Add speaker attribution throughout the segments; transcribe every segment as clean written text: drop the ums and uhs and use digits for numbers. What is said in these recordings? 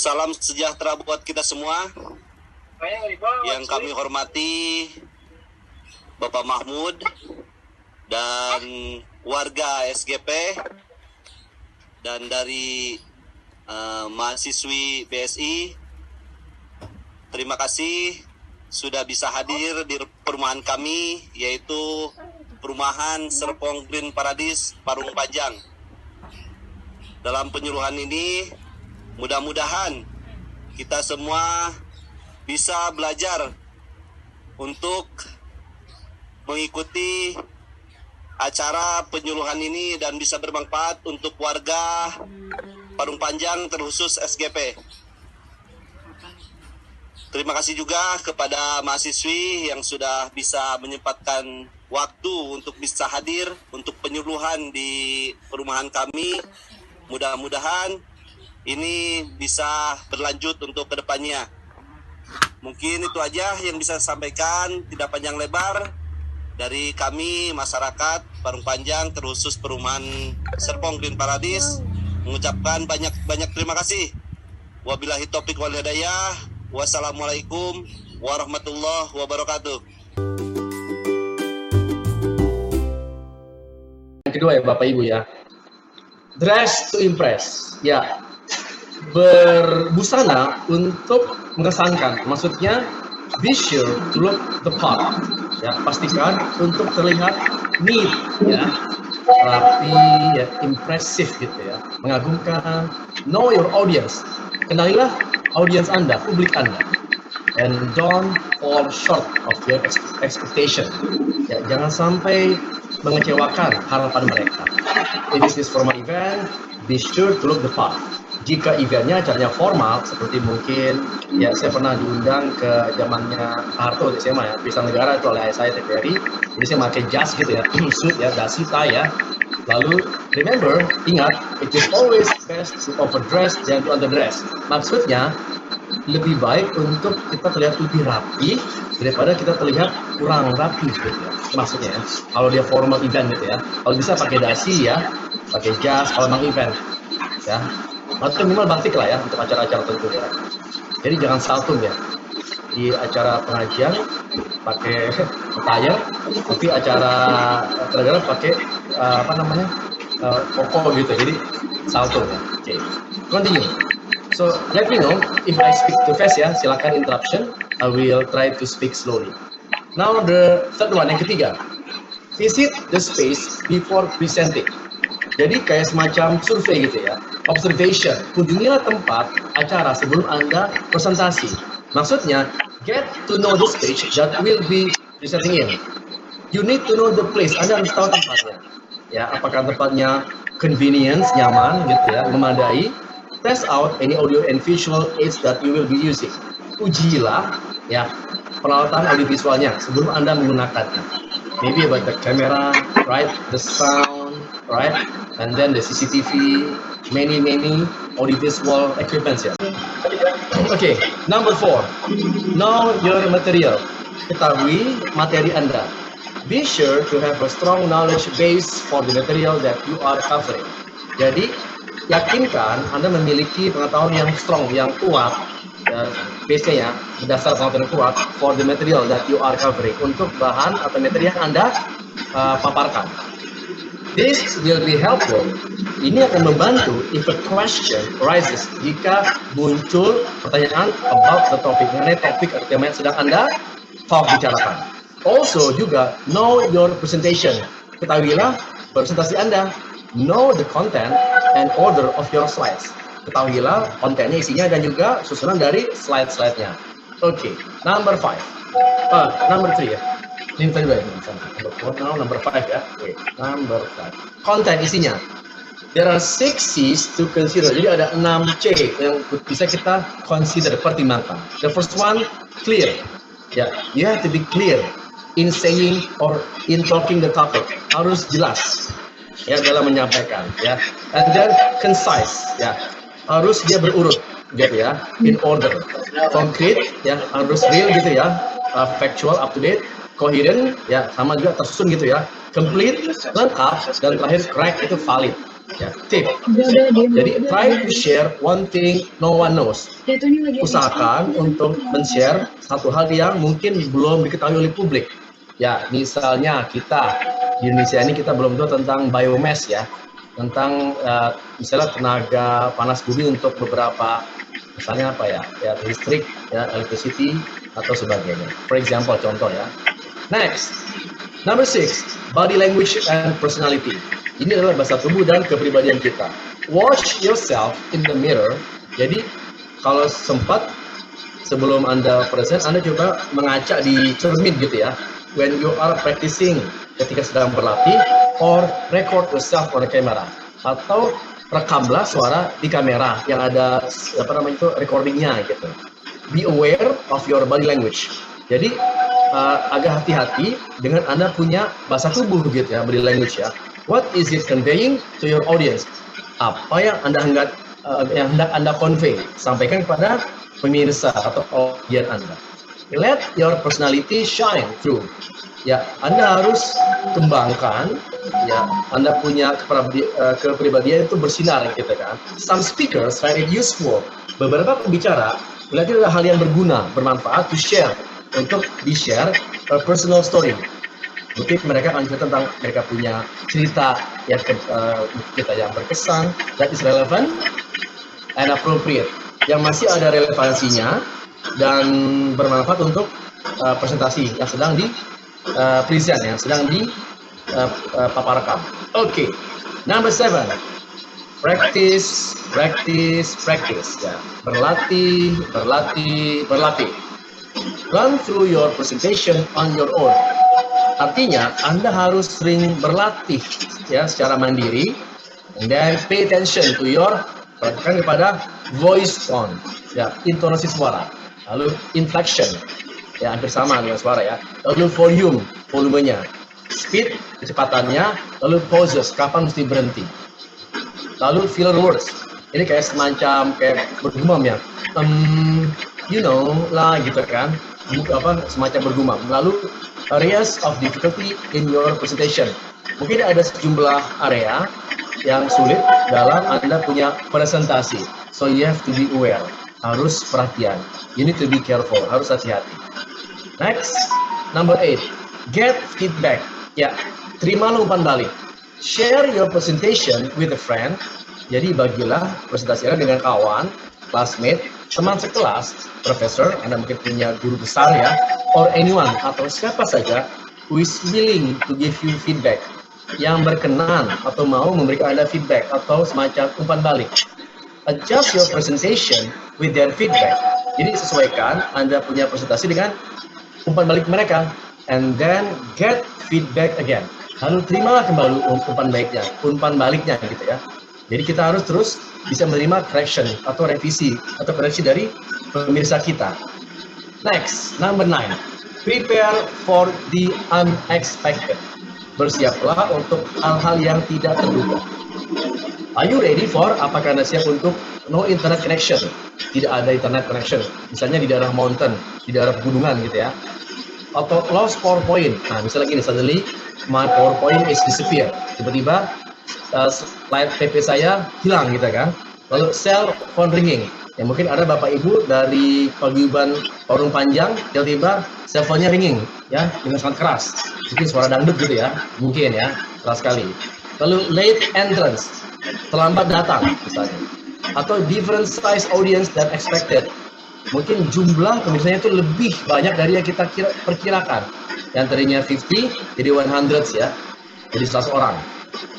Speaker 1: Salam sejahtera buat kita semua. Yang kami hormati Bapak Mahmud dan warga SGP dan dari mahasiswi BSI. Terima kasih sudah bisa hadir di perumahan kami, yaitu perumahan Serpong Green Paradise Parung Panjang. Dalam penyuluhan ini, mudah-mudahan kita semua bisa belajar untuk mengikuti acara penyuluhan ini dan bisa bermanfaat untuk warga Parung Panjang terkhusus SGP. Terima kasih juga kepada mahasiswi yang sudah bisa menyempatkan waktu untuk bisa hadir untuk penyuluhan di perumahan kami. Mudah-mudahan ini bisa berlanjut untuk kedepannya. Mungkin itu aja yang bisa saya sampaikan, tidak panjang lebar. Dari kami, masyarakat Parung Panjang, terkhusus perumahan Serpong Green Paradise, mengucapkan banyak terima kasih. Wabillahi taufiq wal hidayah. Wassalamualaikum warahmatullahi wabarakatuh.
Speaker 2: Yang kedua ya Bapak Ibu ya, dress to impress, ya, berbusana untuk mengesankan, maksudnya be sure to look the part, ya, pastikan untuk terlihat neat, ya, rapi, ya, impressive gitu ya, mengagumkan. Know your audience, kenalilah audience Anda, publik Anda, and don't fall short of your expectation, ya, jangan sampai mengecewakan harapan mereka. If it is formal event, be sure to look the part. Jika eventnya acaranya formal, seperti mungkin ya saya pernah diundang ke zamannya Pak Harto di SMA ya, Pisang Negara itu oleh saya TVRI, jadi saya pakai jas gitu ya, suit ya, dasi tie ya. Lalu remember, ingat, it is always best to overdress than to underdress. Maksudnya lebih baik untuk kita terlihat lebih rapi daripada kita terlihat kurang rapi gitu ya. Maksudnya ya, kalau dia formal event gitu ya, kalau bisa pakai dasi ya, pakai jas kalau memang event ya. Atau minimal batik lah ya untuk acara-acara tertentu ya. Jadi jangan saltum ya. Di acara pengajian pakai attire, tapi acara negara pakai koko gitu. Jadi saltum ya. Oke. Continue. So let me know if I speak too fast ya. Silakan interruption. I will try to speak slowly. Now the third one, yang ketiga. Visit the space before presenting. Jadi kayak semacam survei gitu ya, observation. Kunjungilah tempat acara sebelum Anda presentasi. Maksudnya, get to know the stage that will be presenting in. You need to know the place. Anda harus tahu tempatnya. Ya, apakah tempatnya convenience, nyaman gitu ya, memadai. Test out any audio and visual aids that you will be using. Ujilah ya peralatan audiovisualnya sebelum Anda menggunakannya. Maybe about the camera, right? The sound, right? And then the CCTV, many audiovisual equipments ya. Okay, number 4. Know your material. Ketahui materi Anda. Be sure to have a strong knowledge base for the material that you are covering. Jadi, yakinkan Anda memiliki pengetahuan yang strong, yang kuat, base-nya ya, berdasar pengetahuan yang kuat for the material that you are covering, untuk bahan atau materi yang Anda paparkan. This will be helpful. Ini akan membantu if a question arises, jika muncul pertanyaan about the topic, mengenai topik atau tema yang sedang Anda bicarakan. Also juga know your presentation. Ketahuilah presentasi Anda. Know the content and order of your slides. Ketahuilah kontennya, isinya, dan juga susunan dari slide-slide-nya. Okay, number 5. Number 3 ya. Ini tadi number 5 ya. Okay, number 5. Konten, isinya. There are 6 C's to consider. Jadi ada 6 C yang bisa kita consider, pertimbangkan. The first one, clear. Ya, you have to be clear in saying or in talking the topic. Harus jelas ya dalam menyampaikan ya. And then concise ya. Harus dia berurut gitu ya, in order. Concrete ya, harus real gitu ya. Factual, up to date. Coherent ya, sama juga tersusun gitu ya. Complete, lengkap, dan terakhir correct, itu valid. Ya, tip. Jadi try to share one thing no one knows. Usahakan untuk men-share satu hal yang mungkin belum diketahui oleh publik. Ya, misalnya kita di Indonesia ini kita belum tahu tentang biomass ya, tentang misalnya tenaga panas bumi untuk beberapa misalnya apa ya listrik, ya electricity atau sebagainya. For example, contoh ya. Next, number 6, body language and personality. Ini adalah bahasa tubuh dan kepribadian kita. Watch yourself in the mirror. Jadi kalau sempat sebelum Anda present, Anda coba mengaca di cermin gitu ya. When you are practicing, ketika sedang berlatih, or record yourself on the camera, atau rekamlah suara di kamera yang ada apa namanya itu recordingnya gitu. Be aware of your body language. Jadi agak hati-hati dengan Anda punya bahasa tubuh gitu ya, body language ya. What is it conveying to your audience? Apa yang Anda hendak Anda convey, sampaikan kepada pemirsa atau audiens Anda. Let your personality shine through. Ya, Anda harus kembangkan ya, Anda punya kepribadian itu bersinar gitu kan. Some speakers find it useful. Beberapa pembicara melihat itu adalah hal yang berguna, bermanfaat to share, untuk di-share a personal story. Mungkin mereka akan cerita tentang mereka punya cerita yang kita yang berkesan, that is relevant and appropriate, yang masih ada relevansinya dan bermanfaat untuk presentasi yang sedang di present, yang sedang di paparkan. Okay, number 7, practice. Ya. Berlatih. Run through your presentation on your own. Artinya Anda harus sering berlatih ya secara mandiri, and then pay attention to your, perhatikan kepada voice tone, ya intonasi suara, lalu inflection, ya hampir sama dengan suara ya, lalu volumenya, speed kecepatannya, lalu pauses kapan mesti berhenti, lalu filler words, ini kayak semacam kayak bergumam ya, you know lah gitu kan, semacam bergumam. Lalu areas of difficulty in your presentation. Mungkin ada sejumlah area yang sulit dalam Anda punya presentasi. So you have to be aware. Harus perhatian. You need to be careful. Harus hati-hati. Next, number 8. Get feedback. Ya, terima umpan balik. Share your presentation with a friend. Jadi bagilah presentasi Anda dengan kawan, classmate, teman sekelas, profesor, Anda mungkin punya guru besar ya, or anyone atau siapa saja who is willing to give you feedback, yang berkenan atau mau memberikan Anda feedback atau semacam umpan balik. Adjust your presentation with their feedback. Jadi sesuaikan Anda punya presentasi dengan umpan balik mereka, and then get feedback again. Lalu terimalah kembali umpan baliknya gitu ya. Jadi kita harus terus bisa menerima correction atau revisi atau koreksi dari pemirsa kita. Next, number 9. Prepare for the unexpected. Bersiaplah untuk hal-hal yang tidak terduga. Are you ready for? Apakah Anda siap untuk no internet connection? Tidak ada internet connection. Misalnya di daerah mountain, di daerah pegunungan gitu ya. Atau lost PowerPoint. Nah, misalnya gini, suddenly my PowerPoint is disappear. Tiba-tiba slide PP saya hilang gitu kan. Lalu cell phone ringing. Ya mungkin ada Bapak Ibu dari paguyuban Parung Panjang, tiba-tiba cell phone-nya ringing ya dengan sangat keras. Mungkin suara dangdut gitu ya. Mungkin ya, keras sekali. Lalu late entrance, terlambat datang misalnya. Atau different size audience than expected. Mungkin jumlah pemirsanya itu lebih banyak dari yang kita perkirakan. Yang tadinya 50 jadi 100 ya. Jadi 100 orang.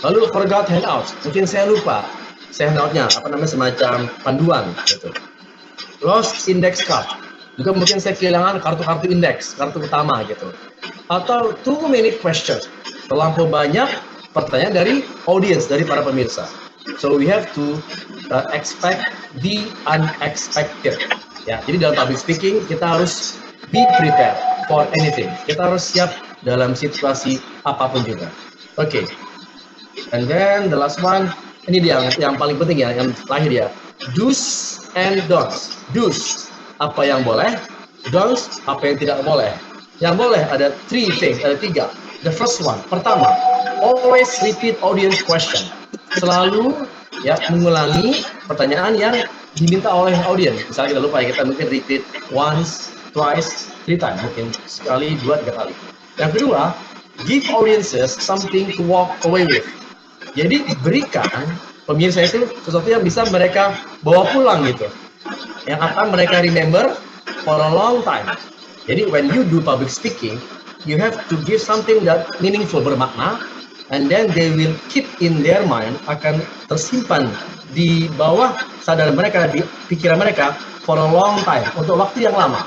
Speaker 2: Lalu forgot handouts, mungkin saya lupa handoutnya, semacam panduan gitu. Lost index card, juga mungkin saya kehilangan kartu-kartu indeks, kartu utama gitu. Atau too many questions, terlampau banyak pertanyaan dari audience, dari para pemirsa. So we have to expect the unexpected. Ya, jadi dalam public speaking kita harus be prepared for anything. Kita harus siap dalam situasi apapun juga. Oke. And then the last one, ini dia yang paling penting ya, yang terakhir ya. Do's and don'ts. Do's, apa yang boleh. Don'ts, apa yang tidak boleh. Yang boleh ada 3 things, ada 3. The first one, pertama, always repeat audience question. selalu ya mengulangi pertanyaan yang diminta oleh audiens. Misalnya kita lupa ya, kita mungkin repeat once, twice, 3 times, mungkin sekali, 2, 3 kali. Yang kedua, give audiences something to walk away with. Jadi berikan pemirsa itu sesuatu yang bisa mereka bawa pulang gitu, yang akan mereka remember for a long time. Jadi when you do public speaking, you have to give something that meaningful, bermakna, and then they will keep in their mind, akan tersimpan di bawah sadar mereka, di pikiran mereka for a long time, untuk waktu yang lama.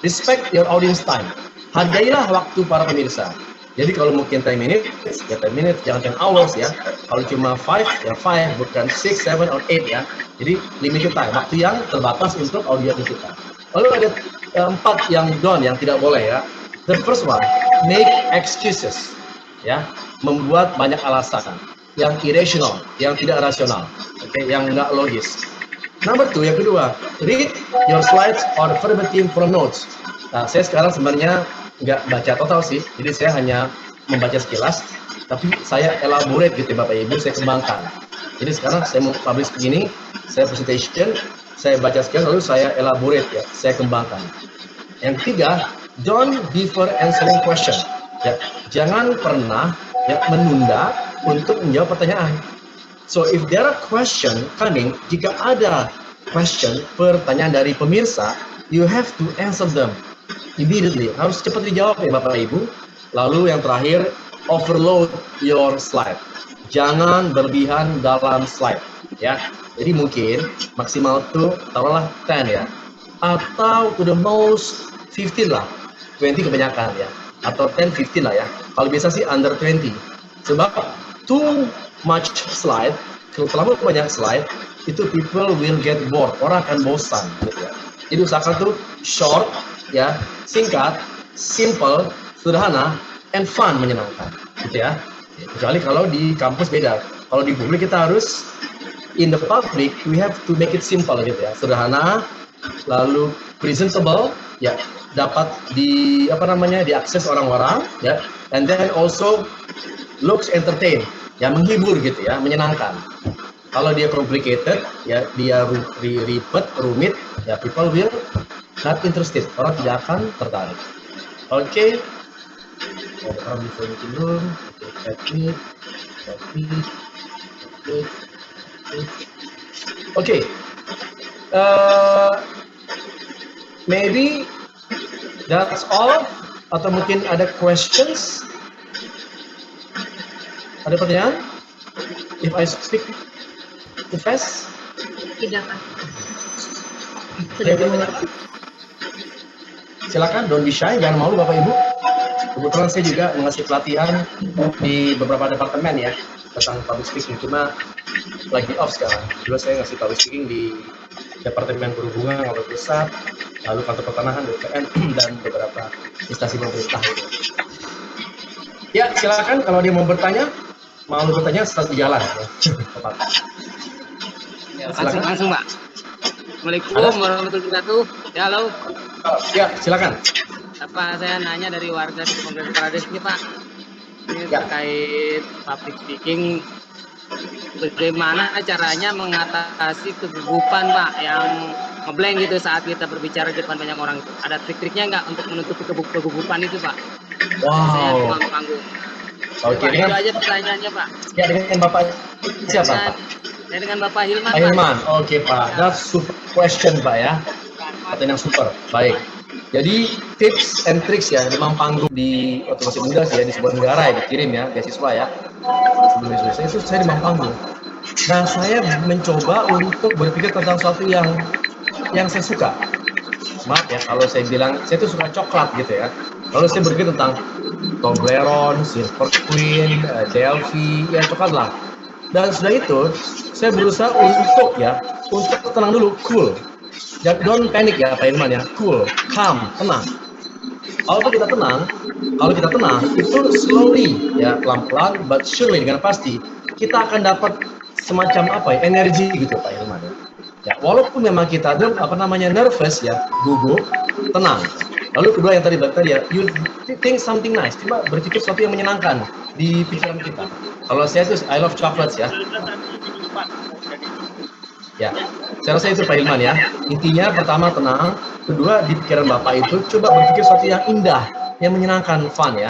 Speaker 2: Respect your audience time. Hargailah waktu para pemirsa. Jadi kalau mungkin 10 minutes, ya 10 minutes, jangan 10 hours ya. Kalau cuma 5, ya 5, bukan 6, 7, or 8 ya. Jadi limited time, waktu yang terbatas untuk audiens kita. Lalu ada 4 yang don't, yang tidak boleh ya. The first one, make excuses. Ya, membuat banyak alasan yang irrational, yang tidak rasional, yang nggak logis. Number 2, yang kedua, read your slides or verbatim from notes. Nah, saya sekarang sebenarnya nggak baca total sih, jadi saya hanya membaca sekilas, tapi saya elaborate gitu Bapak Ibu, saya kembangkan. Jadi sekarang saya mau publish begini, saya presentation, saya baca sekilas, lalu saya elaborate ya, saya kembangkan. Yang ketiga, don't defer answering question. Ya, jangan pernah ya menunda untuk menjawab pertanyaan. So if there are question coming, jika ada question, pertanyaan dari pemirsa, you have to answer them immediately. Harus cepat dijawab ya Bapak Ibu. Lalu yang terakhir, overload your slide. Jangan berlebihan dalam slide ya. Jadi mungkin maksimal tuh taruhlah 10 ya. Atau to the most 15 lah. 20 kebanyakan ya. Atau 10, 15 lah ya. Kalau biasa sih under 20. Sebab too much slide, kalau terlalu banyak slide, itu people will get bored. Orang akan bosan gitu ya. Jadi usahakan tuh short ya, singkat, simple, sederhana, and fun, menyenangkan gitu ya. Kecuali kalau di kampus beda. Kalau di publik kita harus in the public we have to make it simple gitu ya, sederhana, lalu presentable ya, dapat diakses orang-orang ya, and then also looks entertain ya, menghibur gitu ya, menyenangkan. Kalau dia complicated ya, dia ribet, rumit ya, people will not interested, orang tidak akan tertarik. Oke. Orang bisa bikin room, oke. Maybe that's all, atau mungkin ada questions? Ada pertanyaan? If I speak too fast?
Speaker 3: Tidak, Pak.
Speaker 2: Silakan, don't be shy, jangan malu Bapak Ibu. Kebetulan saya juga mengasih pelatihan di beberapa departemen ya tentang public speaking, cuma lagi off sekarang. Juga saya ngasih public speaking di Departemen Perhubungan Kantor Pusat, lalu Kantor Pertanahan, BPN, dan beberapa instansi pemerintah. Ya, silakan kalau dia mau bertanya setelah di jalan.
Speaker 3: Ya, langsung Pak. Assalamualaikum warahmatullahi wabarakatuh. Ya, halo.
Speaker 2: Ya, silakan.
Speaker 3: Saya nanya dari warga di Kongres Parades ini Pak. Ini
Speaker 2: Ya.
Speaker 3: terkait public speaking. Bagaimana caranya mengatasi kegugupan Pak yang ngeblank gitu saat kita berbicara di depan banyak orang? Ada trik-triknya nggak untuk menutupi kegugupan itu Pak? Saya di
Speaker 2: Wow.
Speaker 3: panggung.
Speaker 2: Oke,
Speaker 3: Pak, itu aja pertanyaannya Pak.
Speaker 2: Ya, dengan Bapak siapa Pak?
Speaker 3: Saya dengan Bapak Hilman.
Speaker 2: Pak Hilman. Oke Pak, that's super question Pak ya. Pertanyaan yang super. Baik. Jadi tips and tricks ya, memang panggung di waktu masih muda sih ya, di sebuah negara ya, dikirim ya, beasiswa ya. Sebelum beasiswa itu saya di panggung. Nah, saya mencoba untuk berpikir tentang sesuatu yang saya suka. Maaf ya, kalau saya bilang saya tuh suka coklat gitu ya. Lalu saya berpikir tentang Toblerone, Silver Queen, Delphi, ya coklat lah. Dan sudah itu, saya berusaha untuk tenang dulu, cool. Don't panic ya Pak Irman ya, cool, calm, tenang. Kalau kita tenang, itu slowly ya, pelan-pelan, but surely dengan pasti kita akan dapat semacam energi gitu Pak Irman ya. Ya, walaupun memang kita nervous ya, gugup, tenang. Lalu kedua yang tadi ya, you think something nice. Coba berpikir sesuatu yang menyenangkan di pikiran kita. Kalau saya tuh I love chocolates ya. Ya, saya rasa itu Pak Hilman ya. Intinya pertama tenang, kedua di pikiran Bapak itu coba berpikir sesuatu yang indah, yang menyenangkan, fun ya.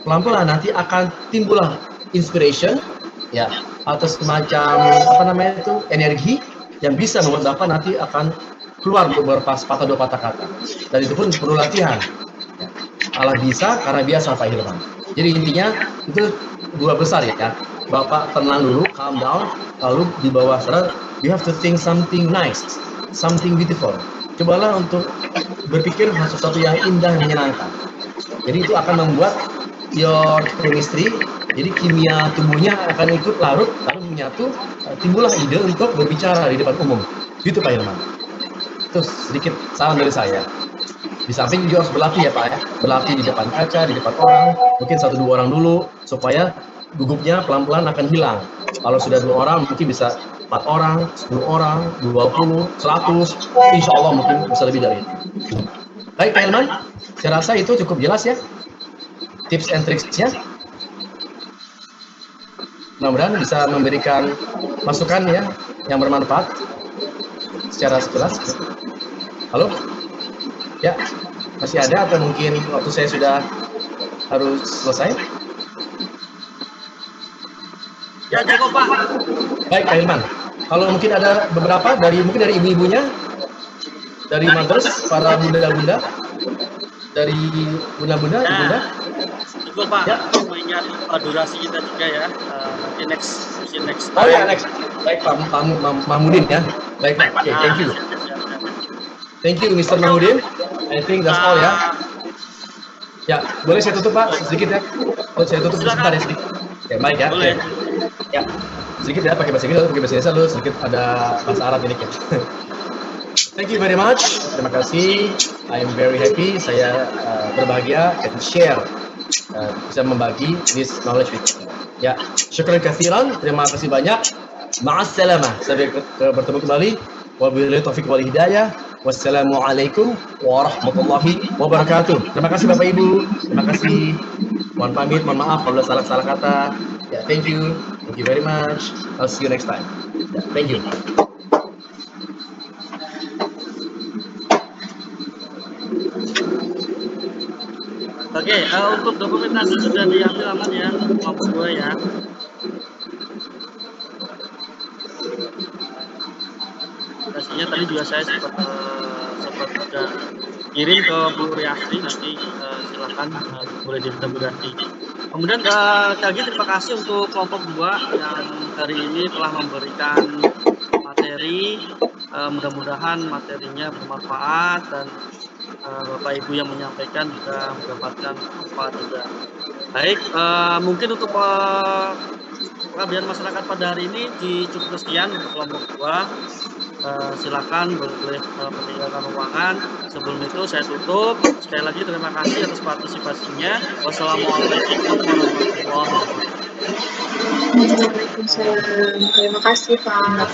Speaker 2: Pelan-pelan nanti akan timbullah inspiration ya, atau semacam apa namanya itu energi yang bisa membuat Bapak nanti akan keluar beberapa sepatah dua patah kata. Dan itu pun perlu latihan. Allah bisa karena biasa Pak Hilman. Jadi intinya itu dua besar ya. Bapak tenang dulu, calm down, lalu di bawah sadar you have to think something nice, something beautiful. Cobalah untuk berpikir sesuatu yang indah, yang menyenangkan. Jadi itu akan membuat your chemistry, jadi kimia tubuhnya akan ikut larut, lalu menyatu, timbullah ide untuk berbicara di depan umum. Gitu Pak Hilman. Terus sedikit saran dari saya. Di samping juga harus berlatih ya Pak ya. Berlatih di depan kaca, di depan orang, mungkin 1-2 orang dulu, supaya gugupnya pelan-pelan akan hilang. Kalau sudah 2 orang, mungkin bisa 4 orang, 10 orang, 20, 100, insya Allah mungkin bisa lebih dari itu. Baik Pak Hilman, saya rasa itu cukup jelas ya, tips and tricksnya. Mudah-mudahan bisa memberikan masukan ya, yang bermanfaat secara sekilas. Halo? Ya, masih ada atau mungkin waktu saya sudah harus selesai?
Speaker 3: Ya cukup Pak.
Speaker 2: Baik Pak Hilman, kalau mungkin ada beberapa mungkin dari ibu-ibunya, dari mothers, para bunda-bunda, dari bunda-bunda,
Speaker 4: Ya,
Speaker 2: bunda.
Speaker 4: cukup Pak.
Speaker 2: Ya.
Speaker 4: Mengingat durasi kita juga ya. Nanti next.
Speaker 2: Oh ya, next. Baik Pak Mahmudin ya. Baik Pak, oke, thank you. Thank you Mr. Mahmudin. I think that's all ya. Ya, boleh saya tutup Pak, sedikit ya. Oh, saya tutup sebentar ya sedikit. Oke, baik ya.
Speaker 4: Boleh.
Speaker 2: Ya, sedikit ya pakai bahasa Inggris, pakai bahasa Indonesia, lalu sedikit ada bahasa Arab ini. Thank you very much. Terima kasih. I am very happy. Saya berbahagia dan share, bisa membagi this knowledge with you. Ya, syukran katsiran. Terima kasih banyak. Ma'assalamah. Sampai bertemu kembali. Wabillahi taufiq wal hidayah. Wassalamualaikum warahmatullahi wabarakatuh. Terima kasih Bapak Ibu. Terima kasih. Mohon pamit, mohon maaf kalau ada salah kata. Ya, thank you. Thank you very much. I'll see you next time. Ya, thank you.
Speaker 4: Oke, untuk dokumentasi sudah diambil aman ya, kelompok 2 ya. Dokumentasinya tadi juga saya sempat udah kirim ke Bu Riasri, nanti silakan boleh diintegrasi. Kemudian lagi terima kasih untuk kelompok 2 yang hari ini telah memberikan materi, mudah-mudahan materinya bermanfaat dan Bapak Ibu yang menyampaikan juga mendapatkan manfaat juga. Baik, mungkin untuk pengabdian masyarakat pada hari ini cukup sekian untuk kelompok 2. Silakan boleh meninggalkan ruangan. Sebelum itu saya tutup. Sekali lagi terima kasih atas partisipasinya. Wassalamualaikum warahmatullahi wabarakatuh.
Speaker 5: Waalaikumsalam. Terima kasih Pak.